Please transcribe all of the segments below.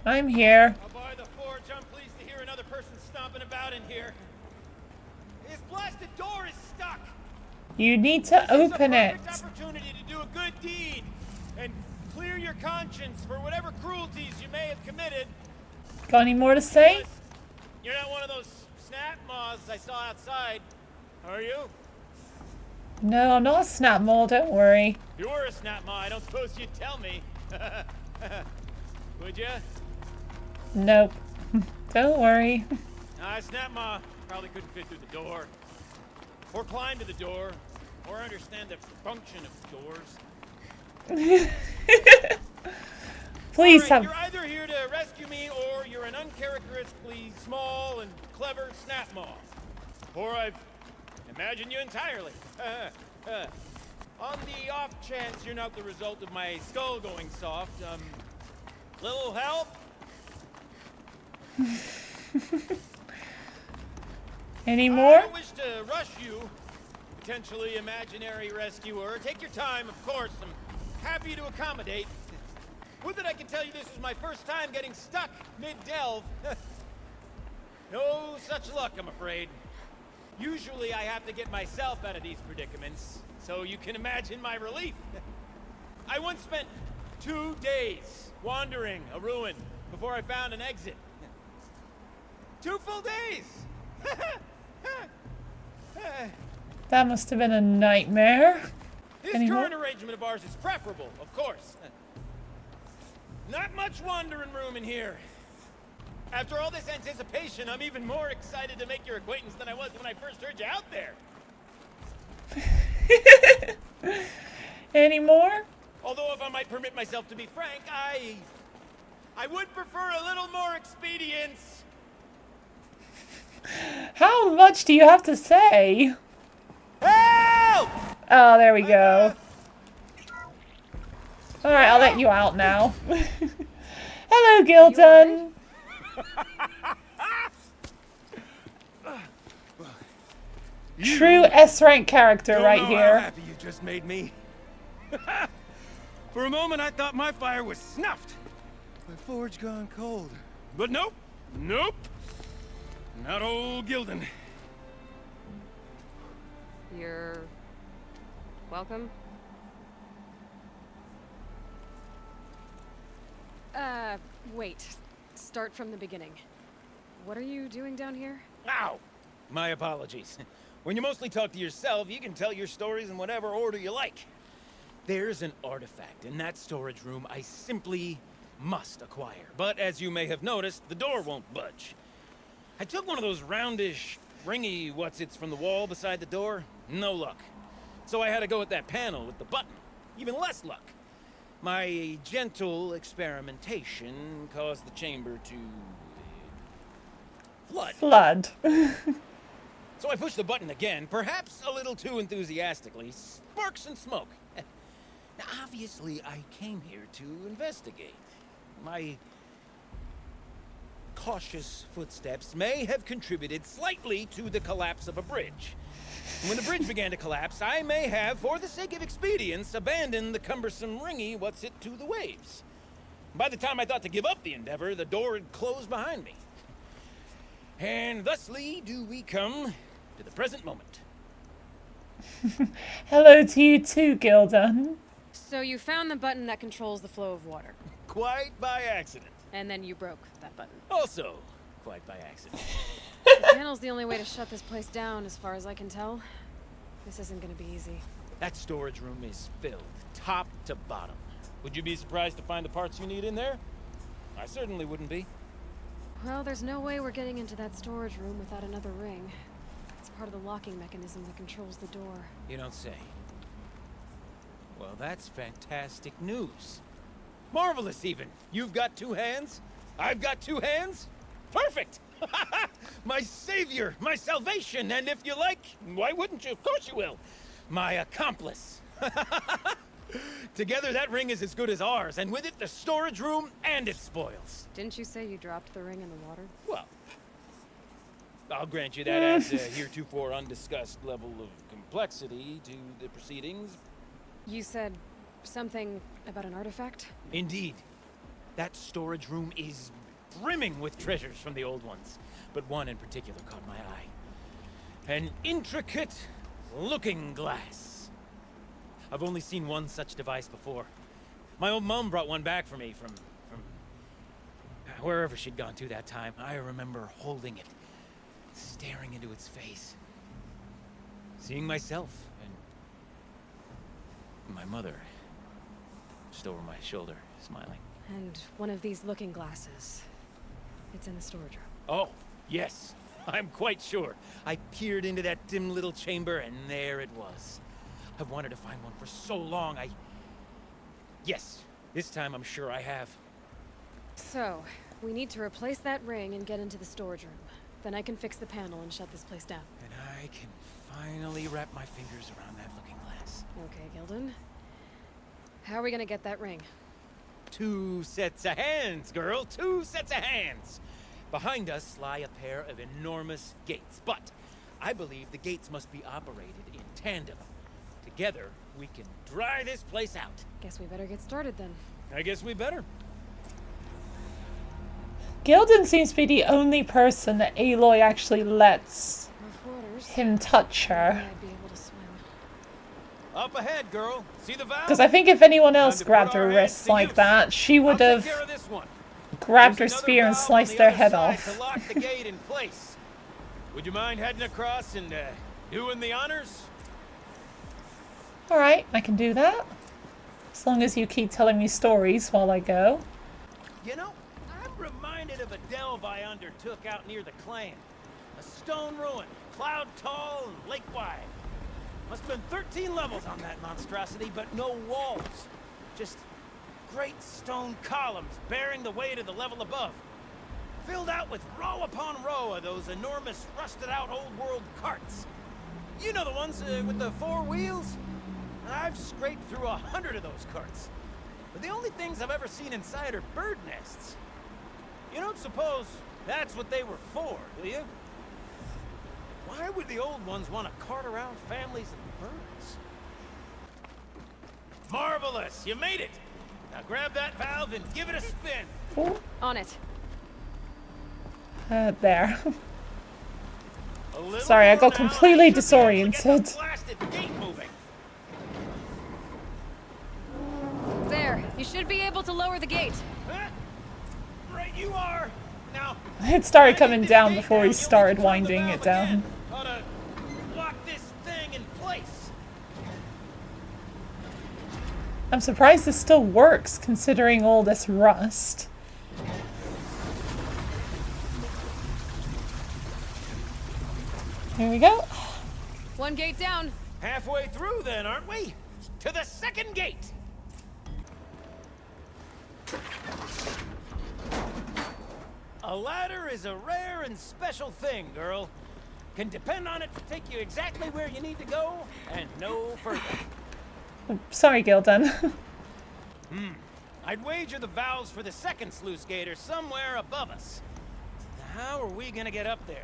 I'm here. I'll buy the forge. I'm pleased to hear another person stomping about in here. This blasted door is stuck. You need to This is a open it. perfect opportunity to do a good deed and clear your conscience for whatever cruelties you may have committed. Got any more to say? Plus, you're not one of those snap moths I saw outside, are you? No, I'm not a snap mole, don't worry. If you were a snap moth, I don't suppose you'd tell me. Would ya? Nope. Don't worry. Snap moth probably couldn't fit through the door. Or climb to the door. Or understand the function of doors. Please All right, have... you're either here to rescue me, or you're an uncharacteristically small and clever snap moth. Or I've imagined you entirely. On the off chance you're not the result of my skull going soft, little help? Any more? I don't wish to rush you, potentially imaginary rescuer. Take your time, of course. I'm happy to accommodate. Would that I can tell you this is my first time getting stuck mid-delve. No such luck, I'm afraid. Usually I have to get myself out of these predicaments, so you can imagine my relief. I once spent 2 days wandering a ruin before I found an exit. 2 full days! That must have been a nightmare. This Any more? current arrangement of ours is preferable, of course. Not much wandering room in here. After all this anticipation, I'm even more excited to make your acquaintance than I was when I first heard you out there. Any more? Although, if I might permit myself to be frank, I would prefer a little more expedience. How much do you have to say? Help! Oh, there we go. Alright, I'll let you out now. Hello, Gildun. True S-rank character Don't right know here. How happy you just made me. For a moment, I thought my fire was snuffed. My forge gone cold. But nope, nope. Not old Gildun. You're welcome. Wait. Start from the beginning. What are you doing down here? Ow! My apologies. When you mostly talk to yourself, you can tell your stories in whatever order you like. There's an artifact in that storage room I simply must acquire. But as you may have noticed, the door won't budge. I took one of those roundish, ringy what's-its from the wall beside the door. No luck. So I had to go with that panel with the button. Even less luck. My gentle experimentation caused the chamber to... flood. Flood. So I pushed the button again, perhaps a little too enthusiastically. Sparks and smoke. Now, obviously, I came here to investigate. My cautious footsteps may have contributed slightly to the collapse of a bridge. When the bridge began to collapse, I may have, for the sake of expedience, abandoned the cumbersome ringy what's-it to the waves. By the time I thought to give up the endeavor, the door had closed behind me. And thusly do we come to the present moment. Hello to you too, Gildun. So you found the button that controls the flow of water, Quite by accident. and then you broke that button. Also, quite by accident. The panel's the only way to shut this place down, as far as I can tell. This isn't gonna be easy. That storage room is filled, top to bottom. Would you be surprised to find the parts you need in there? I certainly wouldn't be. Well, there's no way we're getting into that storage room without another ring. It's part of the locking mechanism that controls the door. You don't say. Well, that's fantastic news. Marvelous, even. You've got 2 hands. I've got 2 hands. Perfect! My savior, my salvation, and if you like, why wouldn't you? Of course you will. My accomplice. Together, that ring is as good as ours, and with it, the storage room and its spoils. Didn't you say you dropped the ring in the water? Well, I'll grant you that adds a heretofore undiscussed level of complexity to the proceedings. You said something about an artifact? Indeed. That storage room is brimming with treasures from the old ones, but one in particular caught my eye. An intricate looking glass. I've only seen one such device before. My old mom brought one back for me from wherever she'd gone to that time. I remember holding it, staring into its face, seeing myself and my mother just over my shoulder, smiling. And one of these looking glasses. It's in the storage room. Oh, yes. I'm quite sure. I peered into that dim little chamber, and there it was. I've wanted to find one for so long. Yes, this time I'm sure I have. So, we need to replace that ring and get into the storage room. Then I can fix the panel and shut this place down. And I can finally wrap my fingers around that looking glass. Okay, Gildun. How are we gonna get that ring? 2 sets of hands, girl. 2 sets of hands. Behind us lie a pair of enormous gates, but I believe the gates must be operated in tandem. Together, we can dry this place out. Guess we better get started then. I guess we better. Gildun seems to be the only person that Aloy actually lets Rough waters. him touch her. I'd be able to swim. Up ahead, girl. See the valve? Because I think if anyone else Time to grabbed put her our wrists hands to like use. that, she I'll would take have care of this one. grabbed her There's another spear and valve on sliced the their other head side off. to lock the gate in place. Would you mind heading across and doing the honors? Alright, I can do that. As long as you keep telling me stories while I go. You know, I'm reminded of a delve I undertook out near the clan. A stone ruin, cloud tall and lake wide. Must have been 13 levels on that monstrosity, but no walls. Just great stone columns bearing the weight of the level above. Filled out with row upon row of those enormous rusted out old world carts. You know the ones with the 4 wheels? I've scraped through 100 of those carts. But the only things I've ever seen inside are bird nests. You don't suppose that's what they were for, do you? Why would the old ones want to cart around families of birds? Marvelous! You made it! Now grab that valve and give it a spin. Oh, On it. there. A little Sorry, I more got now, completely and I should be able to get disoriented. the blasted gate moving. There. You should be able to lower the gate. Huh? Right you are. Now, It started I coming need this down gate before down, he you'll started need to turn the winding valve it down. again. Ought to lock this thing in place. I'm surprised this still works considering all this rust. Here we go. One gate down. Halfway through then, aren't we? To the second gate. A ladder is a rare and special thing, girl. Can depend on it to take you exactly where you need to go, and no further. Sorry, Gildun. I'd wager the valves for the second sluice gate are somewhere above us. How are we gonna get up there?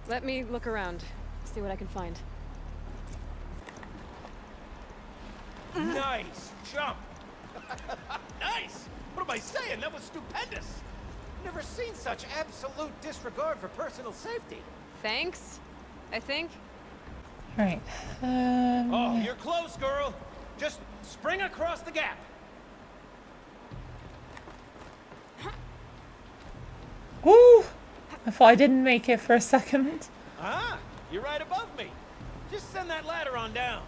Let me look around. See what I can find. Nice jump! Nice! What am I saying? That was stupendous! Never seen such absolute disregard for personal safety. Thanks, I think. Right. Oh, you're close, girl. Just spring across the gap. Woo! I thought I didn't make it for a second. Ah, you're right above me. Just send that ladder on down.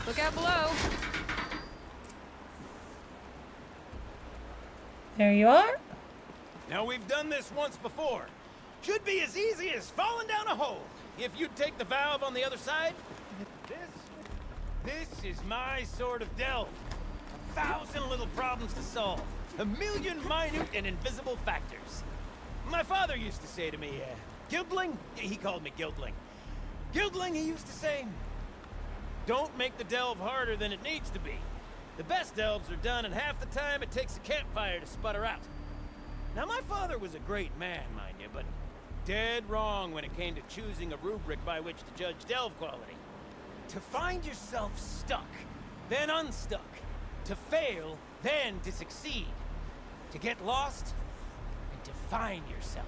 Look out below. There you are. Now, we've done this once before. Should be as easy as falling down a hole. If you take the valve on the other side, this is my sort of delve. 1,000 little problems to solve. 1,000,000 minute and invisible factors. My father used to say to me, Gildling? He called me Gildling. Gildling, he used to say, don't make the delve harder than it needs to be. The best delves are done in half the time it takes a campfire to sputter out. Now, my father was a great man, mind you, but dead wrong when it came to choosing a rubric by which to judge delve quality. To find yourself stuck, then unstuck. To fail, then to succeed. to get lost, and to find yourself.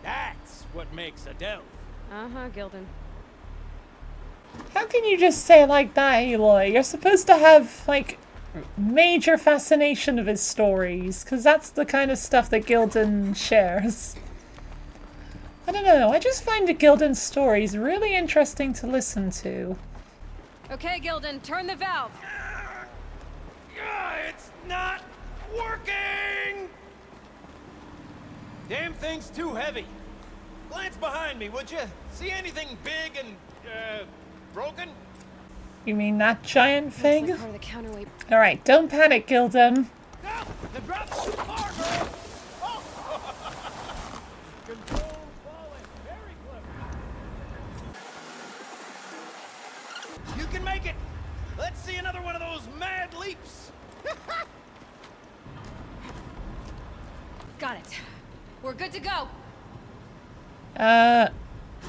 That's what makes a delve. Uh-huh, Gildun. How can you just say it like that, Aloy? You're supposed to have, like, major fascination of his stories, because that's the kind of stuff that Gildun shares. I don't know, I just find the Gildun stories really interesting to listen to. Okay, Gildun, turn the valve. It's not working! Damn thing's too heavy. Glance behind me, would you? See anything big and, broken? You mean that giant thing? Looks like part of the counterweight. Alright, don't panic, Gildun. No! The drop's too far, girl! Oh! Control falling. Very clever. You can make it! Let's see another one of those mad leaps! Got it. We're good to go.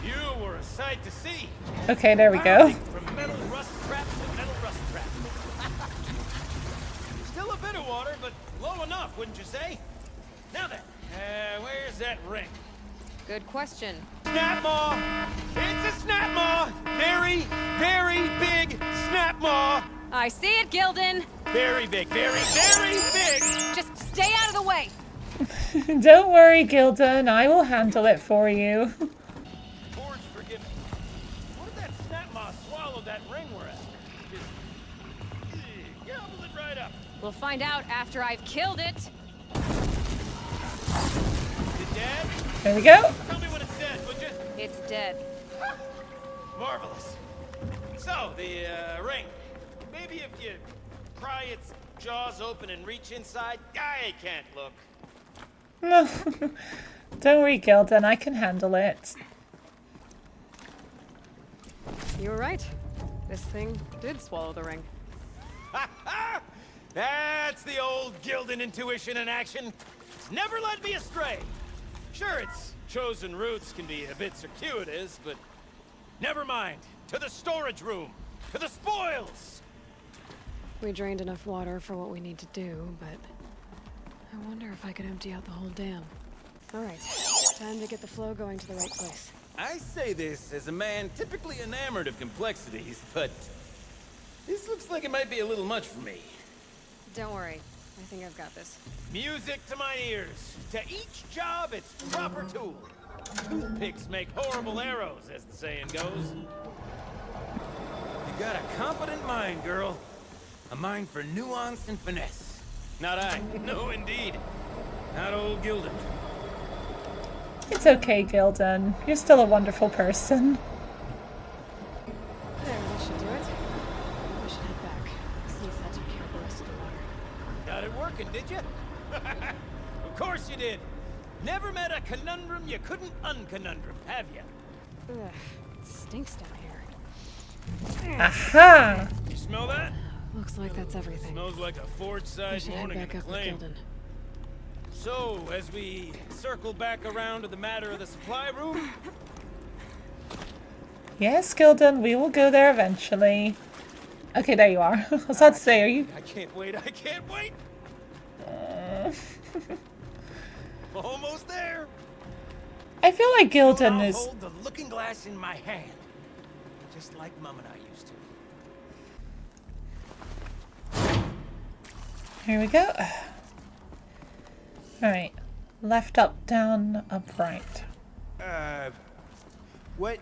You were a sight to see. Okay, there we go. From metal rust trap to metal rust trap. Still a bit of water, but low enough, wouldn't you say? Now then, where's that ring? Good question. Snap maw! It's a snap maw! Very, very big snap maw! I see it, Gildun. Very big, very, very big! Just stay out of the way. Don't worry, Gildun, I will handle it for you. Forge, forgive me. What if that snap maw swallowed that ring we're at? Just gobbled it right up. We'll find out after I've killed it. Is it dead? There we go. Tell me when it's dead, would you? It's dead. Marvelous. So, the ring. Maybe if you pry its jaws open and reach inside, I can't look. No. Don't worry, Gildun, I can handle it. You were right. This thing did swallow the ring. Ha ha! That's the old Gildun intuition in action. It's never led me astray. Sure, its chosen routes can be a bit circuitous, but never mind. To the storage room. To the spoils. We drained enough water for what we need to do, but I wonder if I could empty out the whole dam. All right, time to get the flow going to the right place. I say this as a man typically enamored of complexities, but this looks like it might be a little much for me. Don't worry, I think I've got this. Music to my ears. To each job, its proper tool. Toothpicks make horrible arrows, as the saying goes. You got a competent mind, girl. A mind for nuance and finesse. Not I. No, indeed. Not old Gildun. It's okay, Gildun. You're still a wonderful person. There, that should do it. We should head back. See if that took care of the rest of the water. Got it working, did you? Of course you did. Never met a conundrum you couldn't unconundrum, have you? Ugh, it stinks down here. Aha! You smell that? Looks like that's everything. Smells like a We forge-side should head morning back in up with acclaim. Gildun. So, as we circle back around to the matter of the supply room, Yes, Gildun, we will go there eventually. Okay, there you are. I was about to say, are you... I can't wait, I can't wait! Almost there! I feel like Gildun I'll is... hold the looking glass in my hand, just like Mom and I used to. Here we go. Alright. Left, up, down, up, right. What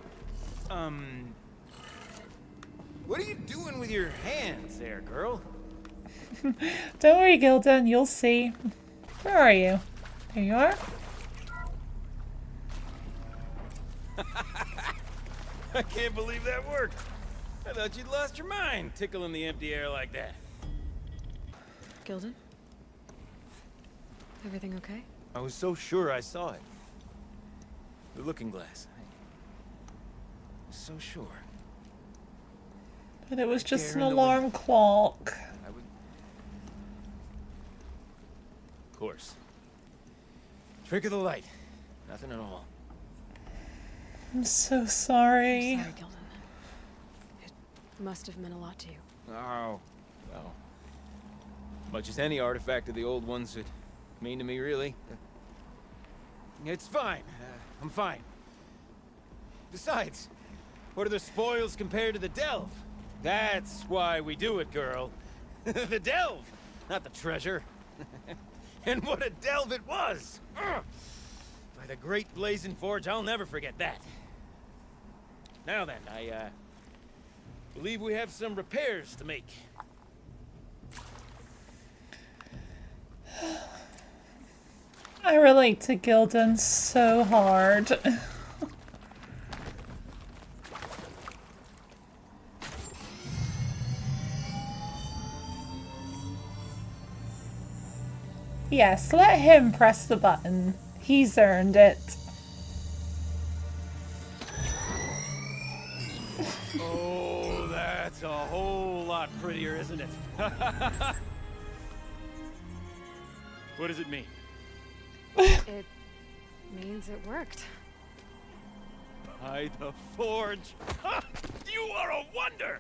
are you doing with your hands there, girl? Don't worry, Gildun, you'll see. Where are you? There you are. I can't believe that worked. I thought you'd lost your mind, tickling the empty air like that. Gildun? Everything okay? I was so sure I saw it. The looking glass. I was so sure. But it was just an Dare in the alarm clock. I would... Of course. Trick of the light. Nothing at all. I'm so sorry. I'm sorry, Gildun. It must have meant a lot to you. Oh, well. Much as any artifact of the old ones, it Mean to me, really? It's fine. I'm fine. Besides, what are the spoils compared to the delve? That's why we do it, girl. The delve, not the treasure. And what a delve it was! Ugh. By the great blazing forge, I'll never forget that. Now then, I believe we have some repairs to make. I relate to Gildun so hard. Yes, let him press the button. He's earned it. Oh, that's a whole lot prettier, isn't it? What does it mean? It means it worked. By the forge! You are a wonder!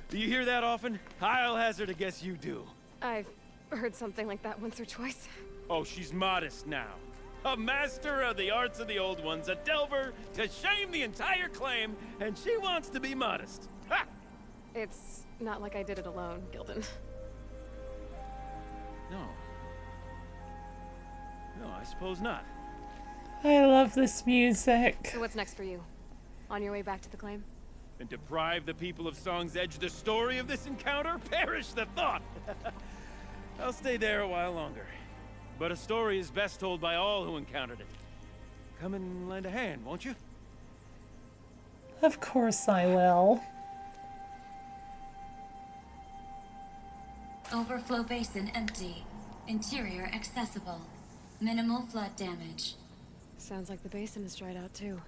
Do you hear that often? I'll hazard a guess you do. I've heard something like that once or twice. Oh, she's modest now. A master of the arts of the old ones, a delver to shame the entire claim, and she wants to be modest. Ha! It's not like I did it alone, Gildun. No. No, I suppose not. I love this music. So what's next for you? On your way back to the claim? And deprive the people of Song's Edge the story of this encounter? Perish the thought! I'll stay there a while longer. But a story is best told by all who encountered it. Come and lend a hand, won't you? Of course I will. Overflow basin empty. Interior accessible. Minimal flood damage. Sounds like the basin is dried out too.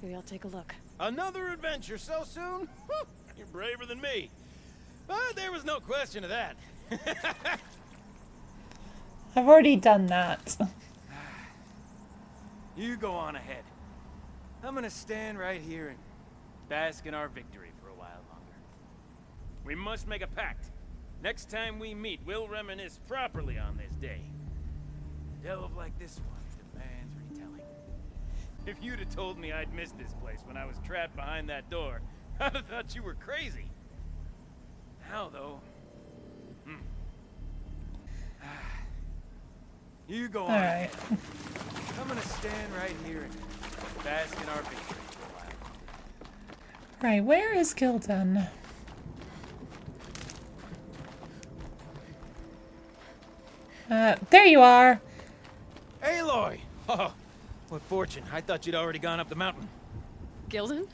Maybe I'll take a look. Another adventure so soon? Whew, you're braver than me. But there was no question of that. I've already done that. You go on ahead. I'm gonna stand right here and bask in our victory for a while longer. We must make a pact. Next time we meet, we'll reminisce properly on this day. A delve like this one demands retelling. If you'd have told me I'd missed this place when I was trapped behind that door, I'd have thought you were crazy. Now, though... You go on. Alright. I'm gonna stand right here and bask in our victory for a while. Right, where is Gildun? There you are. Aloy! Oh, what fortune. I thought you'd already gone up the mountain. Gildun?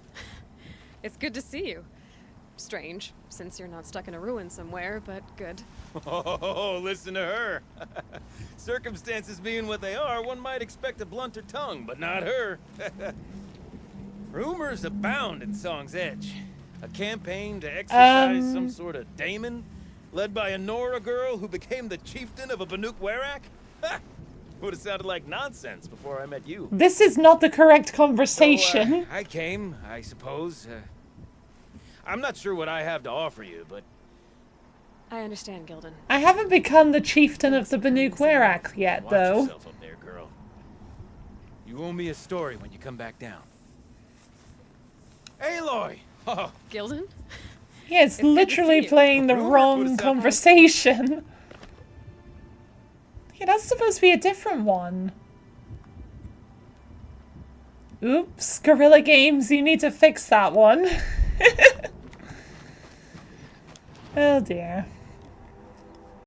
It's good to see you. Strange, since you're not stuck in a ruin somewhere, but good. Oh, listen to her. Circumstances being what they are, one might expect a blunter tongue, but not her. Rumors abound in Song's Edge. A campaign to exorcise some sort of daemon, led by a Nora girl who became the chieftain of a Banuk Werak? Would have sounded like nonsense before I met you. This is not the correct conversation. So, I came, I suppose. I'm not sure what I have to offer you, but... I understand, Gildun. I haven't become the chieftain of the Banuk Werak yet, Watch though. yourself up there, girl. You owe me a story when you come back down. Aloy! Oh, Gildun? Yeah, it's good to literally see you. playing the Rumors would wrong have sounded- conversation. Yeah, that's supposed to be a different one. Oops, Guerrilla Games, you need to fix that one. Oh dear.